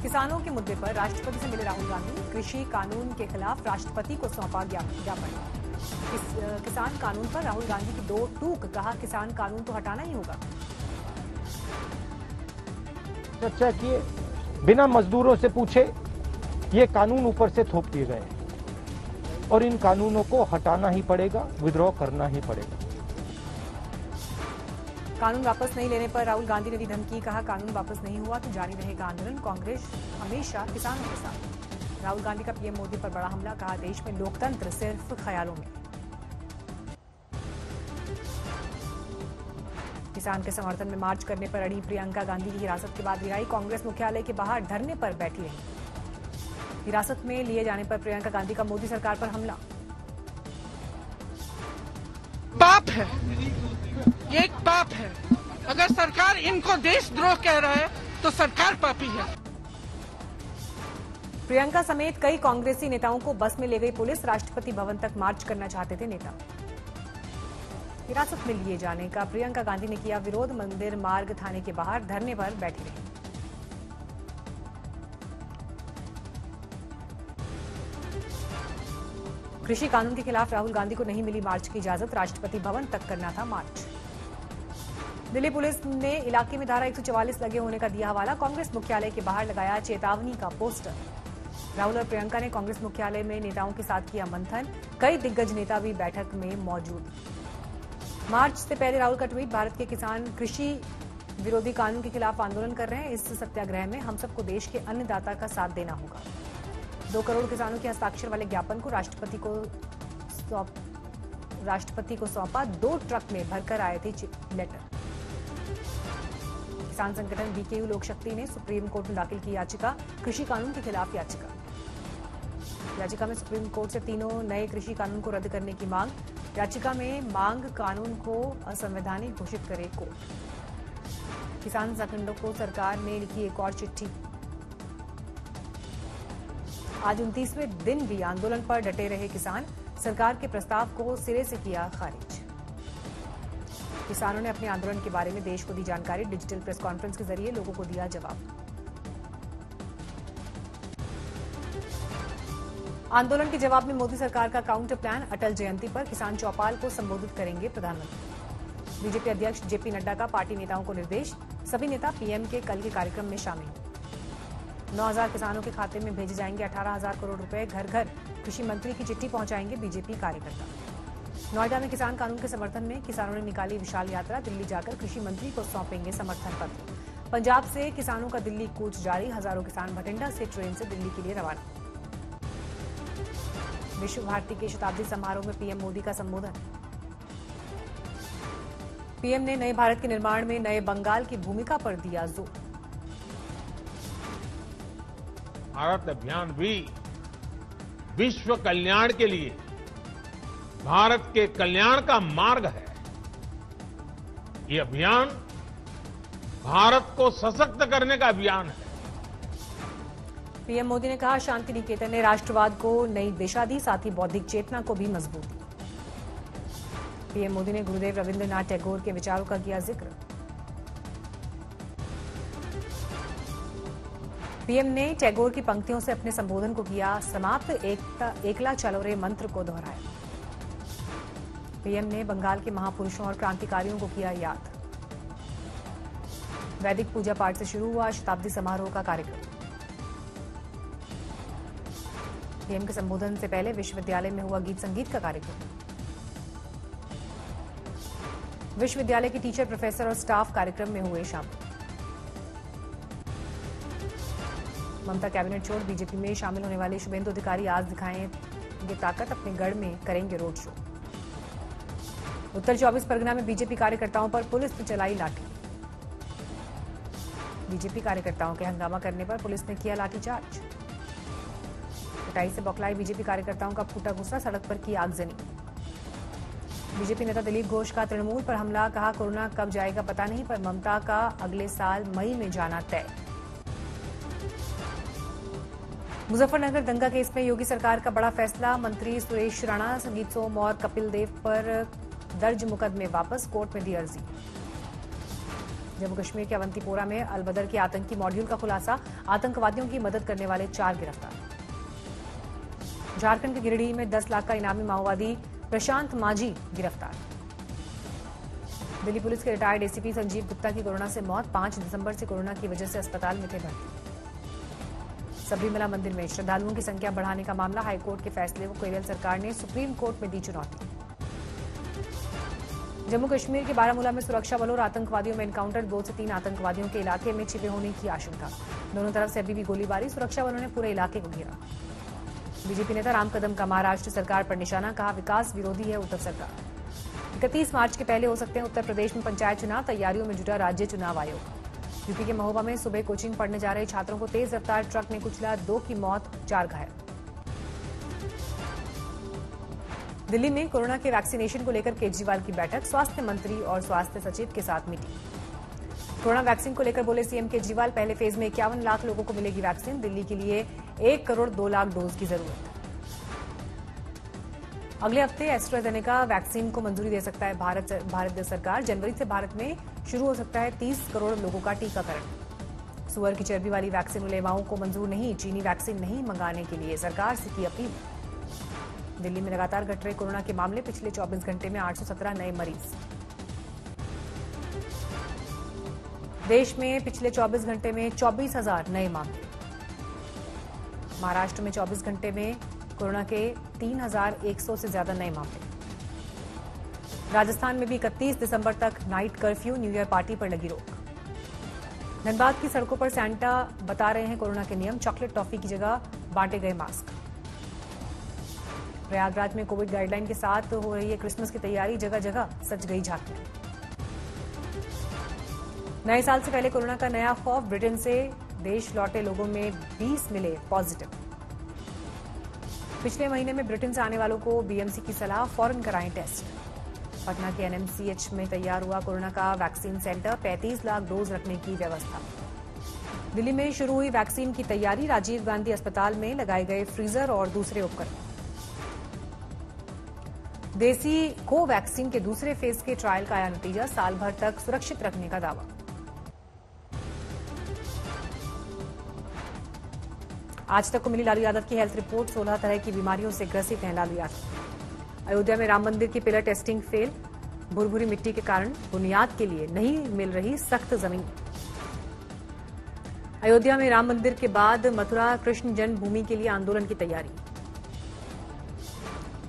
किसानों के मुद्दे पर राष्ट्रपति से मिले राहुल गांधी। कृषि कानून के खिलाफ राष्ट्रपति को सौंपा ज्ञापन। किसान कानून पर राहुल गांधी की दो टूक, कहा किसान कानून तो हटाना ही होगा। चर्चा किए बिना मजदूरों से पूछे ये कानून ऊपर से थोप दिए गए और इन कानूनों को हटाना ही पड़ेगा, विद्रोह करना ही पड़ेगा। कानून वापस नहीं लेने पर राहुल गांधी ने दी धमकी, कहा कानून वापस नहीं हुआ तो जारी रहेगा आंदोलन, कांग्रेस हमेशा किसानों के साथ। राहुल गांधी का पीएम मोदी पर बड़ा हमला, कहा देश में लोकतंत्र सिर्फ ख्यालों में। किसान के समर्थन में मार्च करने पर अड़ी प्रियंका गांधी की हिरासत के बाद रिहाई, कांग्रेस मुख्यालय के बाहर धरने पर बैठी रही। हिरासत में लिए जाने पर प्रियंका गांधी का मोदी सरकार पर हमला। पाप है, ये एक पाप है। अगर सरकार इनको देशद्रोह कह रहा है तो सरकार पापी है। प्रियंका समेत कई कांग्रेसी नेताओं को बस में ले गई पुलिस, राष्ट्रपति भवन तक मार्च करना चाहते थे नेता। हिरासत में लिए जाने का प्रियंका गांधी ने किया विरोध, मंदिर मार्ग थाने के बाहर धरने पर बैठी रही। कृषि कानून के खिलाफ राहुल गांधी को नहीं मिली मार्च की इजाजत, राष्ट्रपति भवन तक करना था मार्च। दिल्ली पुलिस ने इलाके में धारा 144 लगे होने का दिया हवाला, कांग्रेस मुख्यालय के बाहर लगाया चेतावनी का पोस्टर। राहुल और प्रियंका ने कांग्रेस मुख्यालय में नेताओं के साथ किया मंथन, कई दिग्गज नेता भी बैठक में मौजूद। मार्च से पहले राहुल का ट्वीट, भारत के किसान कृषि विरोधी कानून के खिलाफ आंदोलन कर रहे हैं, इस सत्याग्रह में हम सबको देश के अन्नदाता का साथ देना होगा। 2 करोड़ किसानों के हस्ताक्षर वाले ज्ञापन को राष्ट्रपति को सौंपा, 2 ट्रक में भरकर आए थे लेटर। किसान संगठन बीकेयू लोक शक्ति ने सुप्रीम कोर्ट में दाखिल की याचिका, कृषि कानून के खिलाफ याचिका में सुप्रीम कोर्ट से 3 नए कृषि कानून को रद्द करने की मांग। याचिका में मांग कानून को असंवैधानिक घोषित करे कोर्ट। किसान संगठनों को सरकार ने लिखी एक और चिट्ठी। आज 29वें दिन भी आंदोलन पर डटे रहे किसान, सरकार के प्रस्ताव को सिरे से किया खारिज। किसानों ने अपने आंदोलन के बारे में देश को दी जानकारी, डिजिटल प्रेस कॉन्फ्रेंस के जरिए लोगों को दिया जवाब। आंदोलन के जवाब में मोदी सरकार का काउंटर प्लान, अटल जयंती पर किसान चौपाल को संबोधित करेंगे प्रधानमंत्री। बीजेपी अध्यक्ष जेपी नड्डा का पार्टी नेताओं को निर्देश, सभी नेता पीएम के कल के कार्यक्रम में शामिल। 9,000 किसानों के खाते में भेजे जाएंगे 18,000 करोड़ रुपए, घर घर कृषि मंत्री की चिट्ठी पहुंचाएंगे बीजेपी कार्यकर्ता। नोएडा में किसान कानून के समर्थन में किसानों ने निकाली विशाल यात्रा, दिल्ली जाकर कृषि मंत्री को सौंपेंगे समर्थन पत्र। पंजाब से किसानों का दिल्ली कूच जारी, हजारों किसान भटिंडा से ट्रेन से दिल्ली के लिए रवाना। विश्व भारती के शताब्दी समारोह में पीएम मोदी का संबोधन। पीएम ने नए भारत के निर्माण में नए बंगाल की भूमिका पर दिया जोर। भारत अभियान भी विश्व कल्याण के लिए भारत के कल्याण का मार्ग है। ये अभियान भारत को सशक्त करने का अभियान है। पीएम मोदी ने कहा शांति निकेतन ने राष्ट्रवाद को नई दिशा दी, साथ ही बौद्धिक चेतना को भी मजबूती। पीएम मोदी ने गुरुदेव रविंद्रनाथ टैगोर के विचारों का किया जिक्र। पीएम ने टैगोर की पंक्तियों से अपने संबोधन को किया समाप्त, एकला चलो रे मंत्र को दोहराया। पीएम ने बंगाल के महापुरुषों और क्रांतिकारियों को किया याद। वैदिक पूजा पाठ से शुरू हुआ शताब्दी समारोह का कार्यक्रम। पीएम के संबोधन से पहले विश्वविद्यालय में हुआ गीत संगीत का कार्यक्रम। विश्वविद्यालय के टीचर, प्रोफेसर और स्टाफ कार्यक्रम में हुए शामिल। ममता कैबिनेट छोड़ बीजेपी में शामिल होने वाले शुभेंदु अधिकारी आज दिखाएंगे ताकत, अपने गढ़ में करेंगे रोड शो। उत्तर 24 परगना में बीजेपी कार्यकर्ताओं पर पुलिस ने चलाई लाठी। बीजेपी कार्यकर्ताओं के हंगामा करने पर पुलिस ने किया लाठीचार्ज। पिटाई से बौखलाए बीजेपी कार्यकर्ताओं का फूटा गुस्सा, सड़क पर की आगजनी। बीजेपी नेता दिलीप घोष का तृणमूल पर हमला, कहा कोरोना कब जाएगा पता नहीं, पर ममता का अगले साल मई में जाना तय। मुजफ्फरनगर दंगा केस में योगी सरकार का बड़ा फैसला, मंत्री सुरेश राणा, संगीत सोम और कपिल देव पर दर्ज मुकदमे वापस, कोर्ट में दी अर्जी। जम्मू कश्मीर के अवंतीपोरा में अलबदर के आतंकी मॉड्यूल का खुलासा, आतंकवादियों की मदद करने वाले 4 गिरफ्तार। झारखंड के गिरिडीह में 10 लाख का इनामी माओवादी प्रशांत माझी गिरफ्तार। दिल्ली पुलिस के रिटायर्ड एसीपी संजीव गुप्ता की कोरोना से मौत, 5 दिसंबर से कोरोना की वजह से अस्पताल में थे भर्ती। सबरीमला मंदिर में श्रद्धालुओं की संख्या बढ़ाने का मामला, हाईकोर्ट के फैसले को केरल सरकार ने सुप्रीम कोर्ट में दी चुनौती। जम्मू कश्मीर के बारामूला में सुरक्षा बलों और आतंकवादियों में एनकाउंटर, 2 से 3 आतंकवादियों के इलाके में छिपे होने की आशंका। दोनों तरफ से अभी भी गोलीबारी, सुरक्षा बलों ने पूरे इलाके को घेरा। बीजेपी नेता राम कदम का महाराष्ट्र सरकार पर निशाना, कहा विकास विरोधी है उद्धव सरकार। 31 मार्च के पहले हो सकते हैं उत्तर प्रदेश में पंचायत चुनाव, तैयारियों में जुटा राज्य चुनाव आयोग। यूपी के महोबा में सुबह कोचिंग पढ़ने जा रहे छात्रों को तेज रफ्तार ट्रक ने कुचला, 2 की मौत, 4 घायल। दिल्ली में कोरोना के वैक्सीनेशन को लेकर केजरीवाल की बैठक, स्वास्थ्य मंत्री और स्वास्थ्य सचिव के साथ मीटिंग। कोरोना वैक्सीन को लेकर बोले सीएम केजरीवाल, पहले फेज में 51 लाख लोगों को मिलेगी वैक्सीन, दिल्ली के लिए 1 करोड़ 2 लाख डोज की जरूरत। अगले हफ्ते एस्ट्राजेनेका वैक्सीन को मंजूरी दे सकता है भारत सरकार। जनवरी से भारत में शुरू हो सकता है 30 करोड़ लोगों का टीकाकरण। सुअर की चर्बी वाली वैक्सीन उलेमाओं को मंजूर नहीं, चीनी वैक्सीन नहीं मंगाने के लिए सरकार से की अपील। दिल्ली में लगातार घट रहे कोरोना के मामले, पिछले 24 घंटे में 817 नए मरीज। देश में पिछले 24 घंटे में 24,000 नए मामले। महाराष्ट्र में 24 घंटे में कोरोना के 3,100 से ज्यादा नए मामले। राजस्थान में भी 31 दिसंबर तक night curfew, new year party पर लगी रोक। धनबाद की सड़कों पर सैंटा बता रहे हैं कोरोना के नियम, चॉकलेट टॉफी की जगह बांटे गए मास्क। प्रयागराज में कोविड गाइडलाइन के साथ हो रही है क्रिसमस की तैयारी, जगह जगह सज गई झांकियां। नए साल से पहले कोरोना का नया खौफ, ब्रिटेन से देश लौटे लोगों में 20 मिले पॉजिटिव। पिछले महीने में ब्रिटेन से आने वालों को बीएमसी की सलाह, फौरन कराएं टेस्ट। पटना के एनएमसीएच में तैयार हुआ कोरोना का वैक्सीन सेंटर, 35 लाख डोज रखने की व्यवस्था। दिल्ली में शुरू हुई वैक्सीन की तैयारी, राजीव गांधी अस्पताल में लगाए गए फ्रीजर और दूसरे उपकरण। देसी कोवैक्सीन के दूसरे फेज के ट्रायल का आया नतीजा, साल भर तक सुरक्षित रखने का दावा। आज तक को मिली लालू यादव की हेल्थ रिपोर्ट, 16 तरह की बीमारियों से ग्रसित हैं लालू यादव। अयोध्या में राम मंदिर की पिलर टेस्टिंग फेल, भुरभुरी मिट्टी के कारण बुनियाद के लिए नहीं मिल रही सख्त जमीन। अयोध्या में राम मंदिर के बाद मथुरा कृष्ण जन्मभूमि के लिए आंदोलन की तैयारी।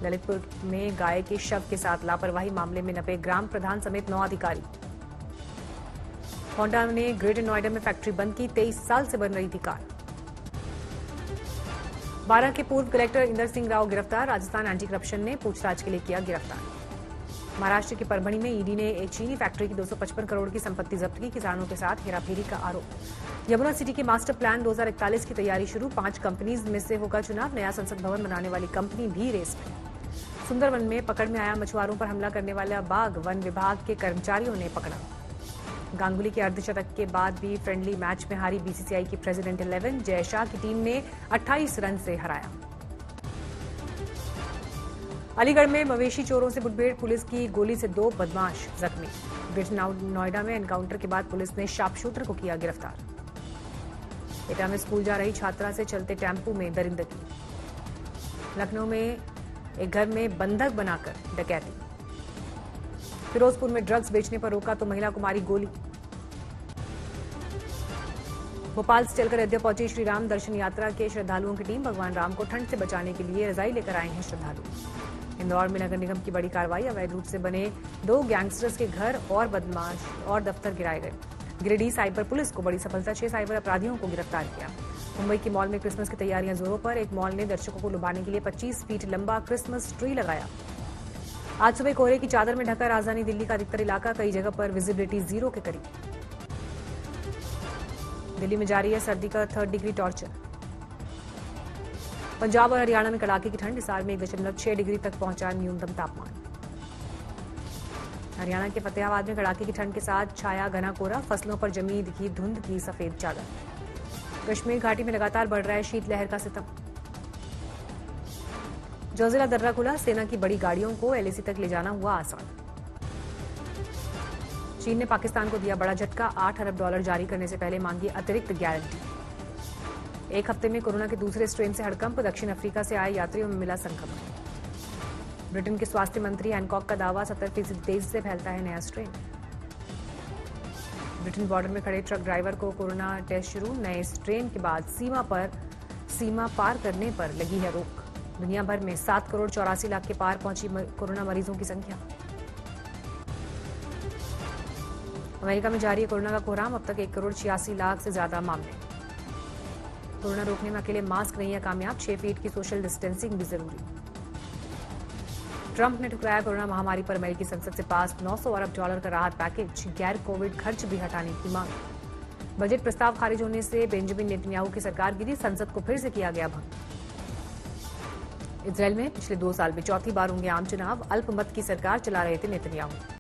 ललितपुर में गाय के शव के साथ लापरवाही मामले में नपे ग्राम प्रधान समेत 9 अधिकारी। होंडा ने ग्रेटर नोएडा में फैक्ट्री बंद की, 23 साल से बन रही थी कार। 12 के पूर्व कलेक्टर इंदर सिंह राव गिरफ्तार, राजस्थान एंटी करप्शन ने पूछताछ के लिए किया गिरफ्तार। महाराष्ट्र के परभणी में ईडी ने एक चीनी फैक्ट्री की 255 करोड़ की संपत्ति जब्त की, किसानों के साथ हेराफेरी का आरोप। यमुना सिटी के मास्टर प्लान 2041 की तैयारी शुरू, 5 कंपनीज में से होगा चुनाव, नया संसद भवन बनाने वाली कंपनी भी रेस में। सुंदरवन में पकड़ में आया मछुआरों पर हमला करने वाला बाघ, वन विभाग के कर्मचारियों ने पकड़ा। गांगुली के अर्धशतक के बाद भी फ्रेंडली मैच में हारी बीसीसीआई की प्रेसिडेंट 11, जय शाह की टीम ने 28 रन से हराया। अलीगढ़ में मवेशी चोरों से मुठभेड़, पुलिस की गोली से 2 बदमाश जख्मी। ग्रेटर नोएडा में एनकाउंटर के बाद पुलिस ने शार्पशूटर को किया गिरफ्तार। एटा में स्कूल जा रही छात्रा से चलते टेम्पो में दरिंदगी। लखनऊ में एक घर में बंधक बनाकर डकैती। फिरोजपुर में ड्रग्स बेचने पर रोका तो महिला को मारी गोली। भोपाल से चलकर अयोध्या पहुंची श्रीराम दर्शन यात्रा के श्रद्धालुओं की टीम, भगवान राम को ठंड से बचाने के लिए रजाई लेकर आए हैं श्रद्धालु। इंदौर में नगर निगम की बड़ी कार्रवाई, अवैध रूप से बने 2 गैंगस्टर्स के घर और बदमाश और दफ्तर गिराए गए। गिरिडीह साइबर पुलिस को बड़ी सफलता, 6 साइबर अपराधियों को गिरफ्तार किया। मुंबई के मॉल में क्रिसमस की तैयारियां जोरों पर, एक मॉल ने दर्शकों को लुभाने के लिए 25 फीट लंबा क्रिसमस ट्री लगाया। आज सुबह कोहरे की चादर में ढका राजधानी दिल्ली का अधिकतर इलाका, कई जगह पर विजिबिलिटी 0 के करीब। दिल्ली में जारी है सर्दी का 3rd डिग्री टॉर्चर। पंजाब और हरियाणा में कड़ाके की ठंड, हिसार में 1.6 डिग्री तक पहुंचा न्यूनतम तापमान। हरियाणा के फतेहाबाद में कड़ाके की ठंड के साथ छाया घना कोहरा, फसलों पर जमी दिखी धुंध की सफेद चादर। कश्मीर घाटी में लगातार बढ़ रहा है शीतलहर का सितम। जोजिला दर्रा खुला, सेना की बड़ी गाड़ियों को एलएसी तक ले जाना हुआ आसान। चीन ने पाकिस्तान को दिया बड़ा झटका, $8 अरब जारी करने से पहले मांगी अतिरिक्त गारंटी। एक हफ्ते में कोरोना के दूसरे स्ट्रेन से हड़कंप, दक्षिण अफ्रीका से आए यात्रियों में मिला संक्रमण। ब्रिटेन के स्वास्थ्य मंत्री हैनकॉक का दावा, 70% तेजी से फैलता है नया स्ट्रेन। ब्रिटेन बॉर्डर में खड़े ट्रक ड्राइवर को कोरोना टेस्ट शुरू, नए स्ट्रेन के बाद सीमा पार करने पर लगी है रोक। दुनिया भर में 7 करोड़ 84 लाख के पार पहुंची कोरोना मरीजों की संख्या। अमेरिका में जारी है कोरोना का कोहराम, अब तक 1 करोड़ 86 लाख से ज्यादा मामले। कोरोना रोकने में अकेले मास्क नहीं है कामयाब, 6 फीट की सोशल डिस्टेंसिंग भी जरूरी। ट्रंप ने ठुकराया कोरोना महामारी पर अमेरिकी संसद से पास $900 अरब का राहत पैकेज, गैर कोविड खर्च भी हटाने की मांग। बजट प्रस्ताव खारिज होने से बेंजामिन नेतन्याहू की सरकार गिरी, संसद को फिर से किया गया भंग। इजरायल में पिछले 2 साल में चौथी बार होंगे आम चुनाव, अल्पमत की सरकार चला रहे थे नेतन्याहू।